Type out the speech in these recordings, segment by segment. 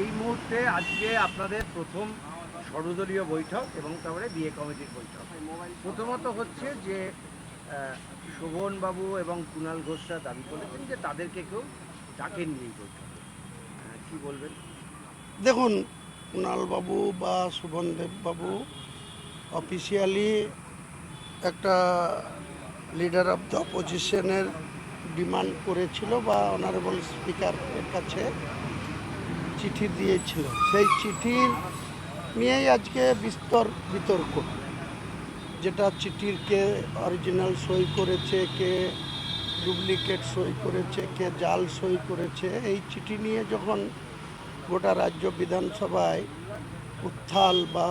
এই মুহূর্তে আজকে আপনাদের প্রথম সর্বদলীয় বৈঠক এবং তারপরে বিয়ে কমিটির বৈঠক। প্রথমত হচ্ছে যে শোভনবাবু এবং কুণাল ঘোষরা দাবি করেছেন যে তাদেরকে কেউ ডাকেননি এই বৈঠকে, কী বলবেন? দেখুন, কুণালবাবু বা শোভনদেববাবু অফিসিয়ালি একটা লিডার অফ দ্য অপোজিশনের ডিমান্ড করেছিল বা অনারেবল স্পিকারের কাছে চিঠি দিয়েছিল। সেই চিঠি নিয়েই আজকে বিস্তর বিতর্ক, যেটা চিঠির কে অরিজিনাল সই করেছে, কে ডুপ্লিকেট সই করেছে, কে জাল সই করেছে, এই চিঠি নিয়ে যখন গোটা রাজ্য বিধানসভায় উত্থাল বা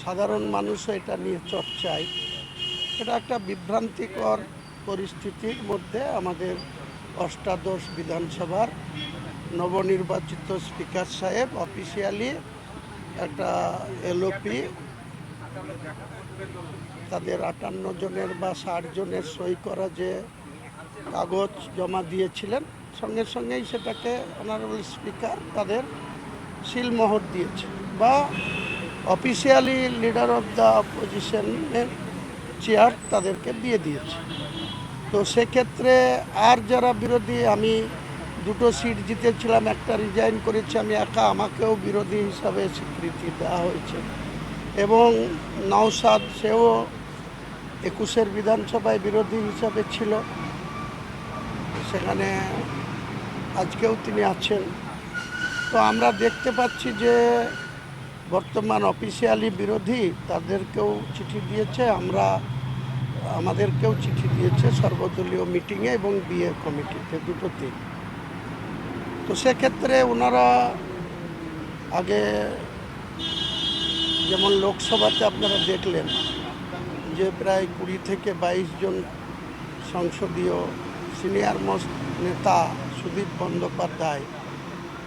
সাধারণ মানুষও এটা নিয়ে চর্চায়, এটা একটা বিভ্রান্তিকর পরিস্থিতির মধ্যে আমাদের অষ্টাদশ বিধানসভার নবনির্বাচিত স্পিকার সাহেব অফিসিয়ালি একটা এলওপি তাদের 58 জনের বা 60 জনের সই করা যে কাগজ জমা দিয়েছিলেন, সঙ্গে সঙ্গেই সেটাকে অনারেবল স্পিকার তাদের সিলমোহর দিয়েছে বা অফিসিয়ালি লিডার অফ দ্য অপোজিশনের চেয়ার তাদেরকে দিয়ে দিয়েছে। তো সেক্ষেত্রে আর যারা বিরোধী, আমি 2টো সিট জিতেছিলাম, একটা রিজাইন করেছি আমি একা, আমাকেও বিরোধী হিসাবে স্বীকৃতি দেওয়া হয়েছে এবং নওশাদ সেও 21-এর বিধানসভায় বিরোধী হিসাবে ছিল, সেখানে আজকেও তিনি আছেন। তো আমরা দেখতে পাচ্ছি যে বর্তমান অফিসিয়ালি বিরোধী তাদেরকেও চিঠি দিয়েছে, আমাদেরকেও চিঠি দিয়েছে সর্বদলীয় মিটিংয়ে এবং বিয়ে কমিটিতে, দুটোতেই। তো সেক্ষেত্রে ওনারা আগে যেমন লোকসভাতে আপনারা দেখলেন যে প্রায় 20 থেকে 22 জন সংসদীয় সিনিয়র মোস্ট নেতা সুদীপ বন্দ্যোপাধ্যায়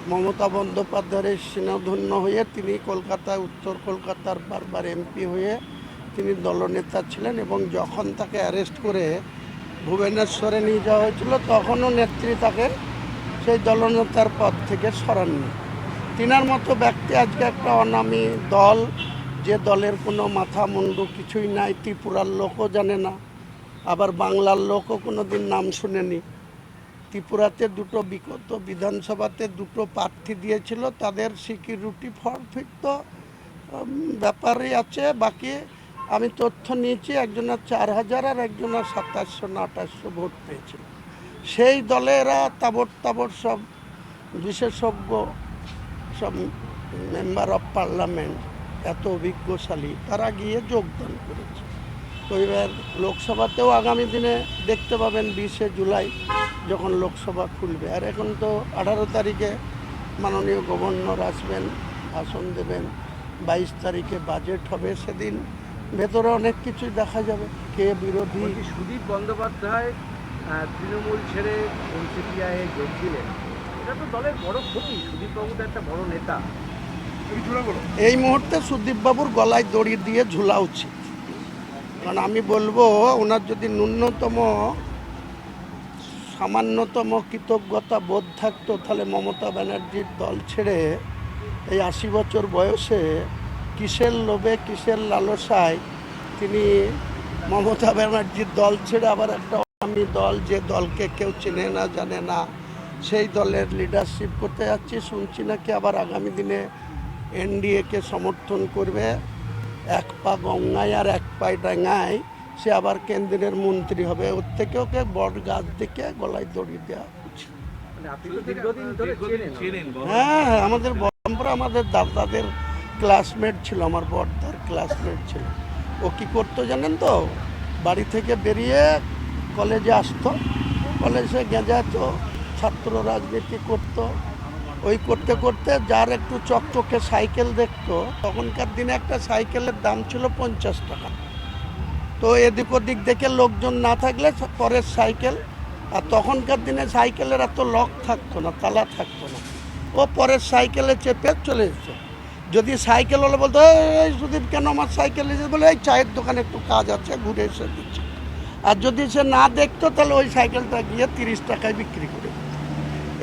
মমতা বন্দ্যোপাধ্যায়ের স্নেহধন্য হয়ে তিনি কলকাতায়, উত্তর কলকাতার বারবার এমপি হয়ে তিনি দলনেতা ছিলেন এবং যখন তাকে অ্যারেস্ট করে ভুবনেশ্বরে নিয়ে যাওয়া হয়েছিল তখনও নেত্রী তাকে সেই দলনেতার পদ থেকে সরাননি। তিনার মতো ব্যক্তি আজকে একটা অনামী দল, যে দলের কোনো মাথা মুন্ডু কিছুই নাই, ত্রিপুরার লোকও জানে না, আবার বাংলার লোকও কোনো দিন নাম শুনেনি। ত্রিপুরাতে 2টো বিগত বিধানসভাতে 2টো প্রার্থী দিয়েছিল, তাদের সিকিউরিটি ফরফিট তো ব্যাপারই আছে। বাকি আমি তথ্য নিয়েছি, একজনের 4000 আর একজনের 2700 না 2800 ভোট পেয়েছিল। সেই দলেরা তাবর সব বিশেষজ্ঞ, সব মেম্বার অফ পার্লামেন্ট, এত অভিজ্ঞশালী, তারা গিয়ে যোগদান করেছে। তো এবার লোকসভাতেও আগামী দিনে দেখতে পাবেন 20শে জুলাই যখন লোকসভা খুলবে। আর এখন তো 18 তারিখে মাননীয় গভর্নর আসবেন, ভাষণ দেবেন, 22 তারিখে বাজেট হবে, সেদিন ভেতরে অনেক কিছুই দেখা যাবে কে বিরোধী। সুদীপ বন্দ্যোপাধ্যায় তৃণমূল ছেড়ে এনসিপিআইয়ে যোগ দিলেন, এটা তো দলের বড় ক্ষতি। সুদীপবাবু তো একটা বড় নেতা। এই মুহূর্তে সুদীপবাবুর গলায় দড়ি দিয়ে ঝুলা উচিত। কারণ আমি বলবো, ওনার যদি ন্যূনতম সামান্যতম কৃতজ্ঞতা বোধ থাকতো, তাহলে মমতা ব্যানার্জির দল ছেড়ে এই 80 বছর বয়সে কিসের লোভে, কিসের লালসায় তিনি মমতা ব্যানার্জির দল ছেড়ে আবার একটা অনামী দল, যে দলকে কেউ চেনে না জানে না, সেই দলের লিডারশিপ করতে যাচ্ছে। শুনছি নাকি আবার আগামী দিনে এনডিএকে সমর্থন করবে, এক পা গঙ্গায় আর এক পায়ে ডাঙ্গায় সে আবার কেন্দ্রের মন্ত্রী হবে। ওর থেকে ওকে বট গাছ দেখে গলায় দড়ি দেওয়া উচিত। হ্যাঁ, আমাদের বহরমপুরে আমাদের দাদাদের ক্লাসমেট ছিল, আমার বড়দার ক্লাসমেট ছিল। ও কী করতো জানেন তো, বাড়ি থেকে বেরিয়ে কলেজে আসতো, কলেজে গেঁজাতো, ছাত্র রাজনীতি করতো। ওই করতে করতে যার একটু চকচকে সাইকেল দেখতো, তখনকার দিনে একটা সাইকেলের দাম ছিল 50 টাকা। তো এদিক ওদিক দেখে লোকজন না থাকলে পরের সাইকেল, আর তখনকার দিনে সাইকেলের এত লক থাকতো না, তালা থাকতো না, ও পরের সাইকেলে চেপে চলে যেত। যদি সাইকেল হলে বলতো এই সুদীপ কেন আমার সাইকেলে যেতে, বলে এই চায়ের দোকানে একটু কাজ আছে, ঘুরে এসে দিচ্ছে। আর যদি সে না দেখতো তাহলে ওই সাইকেলটা গিয়ে 30 টাকায় বিক্রি করে দিত।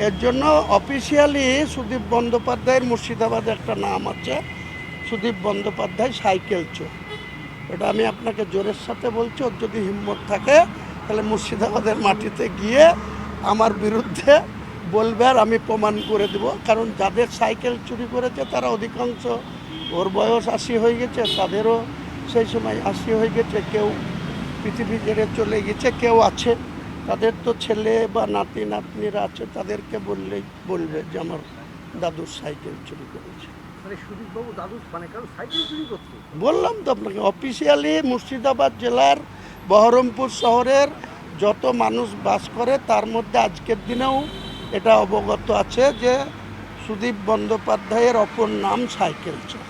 এর জন্য অফিসিয়ালি সুদীপ বন্দ্যোপাধ্যায়ের মুর্শিদাবাদে একটা নাম আছে, সুদীপ বন্দ্যোপাধ্যায় সাইকেল চোর। এটা আমি আপনাকে জোরের সাথে বলছি, ওর যদি হিম্মত থাকে তাহলে মুর্শিদাবাদের মাটিতে গিয়ে আমার বিরুদ্ধে বলবে, আর আমি প্রমাণ করে দেব। কারণ যাদের সাইকেল চুরি করেছে তারা অধিকাংশ, ওর বয়স 80 হয়ে গেছে, তাদেরও সেই সময় 80 হয়ে গেছে, কেউ পৃথিবী ছেড়ে চলে গেছে, কেউ আছে, তাদের তো ছেলে বা নাতি নাতনিরা আছে, তাদেরকে বললেই বলবে যে আমার দাদুর সাইকেল চুরি করেছে। মানে সুদীপবাবু দাদু মানে কারো সাইকেল চুরি করতো? বললাম তো আপনাকে, অফিসিয়ালি মুর্শিদাবাদ জেলার বহরমপুর শহরের যত মানুষ বাস করে তার মধ্যে আজকের দিনেও এটা অবগত আছে যে সুদীপ বন্দ্যোপাধ্যায়ের অপর নাম সাইকেল চোর।